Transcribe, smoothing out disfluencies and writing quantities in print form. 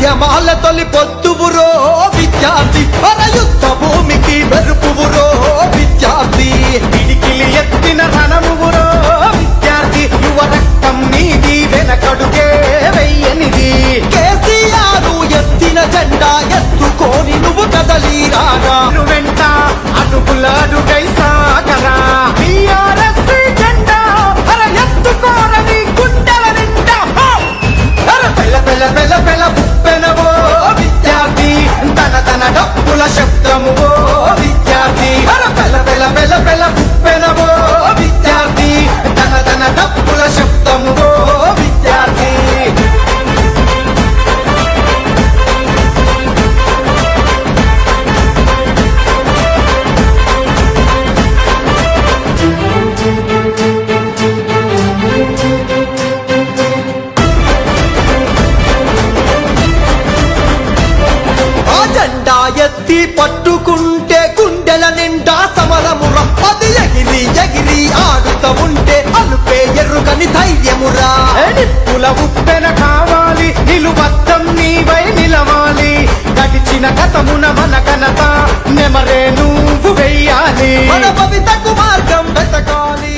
ఉద్యమాల తొలి పొత్తువురో విద్యార్థి పరయుద్ధ భూమికి మెరుపువురో విద్యార్థి పిడికిలి ఎత్తిన రణమువురో విద్యార్థి యువ రక్తం నీది వెనకడుగే వెయ్యనిది కేసీఆర్ ఎత్తిన జెండా ఎత్తుకొని నువ్వు కదలి రాగా వెంట అడుగుల అడుగై సాగరా టీఆర్ఎస్ జెండా అర ఎత్తుకోరని గుండెల నిండా పెల పెల పెల పెల ఉప్పెనవో విద్యార్థి తన తన డప్పుల శబ్దమువో విద్యార్థి పెల పెల పెల పెల ఉప్పెనవో విద్యార్థి తన తన డప్పుల శబ్దమువో విద్యార్థి ఆ జెండా ఎత్తి పట్టుకుంటే గుండెల నిండా సమరమురా అది ఎగిరి ఎగిరి ఆడుతూ ఉంటే అలుపే ఎరుగని ధైర్యమురా నిప్పుల ఉప్పెన కావాలి నిలువద్దం నీవై నిలవాలి గడిచిన గతమున మన ఘనత నెమరే నువ్వు వెయ్యాలి మన భవితకు మార్గం వెతకాలి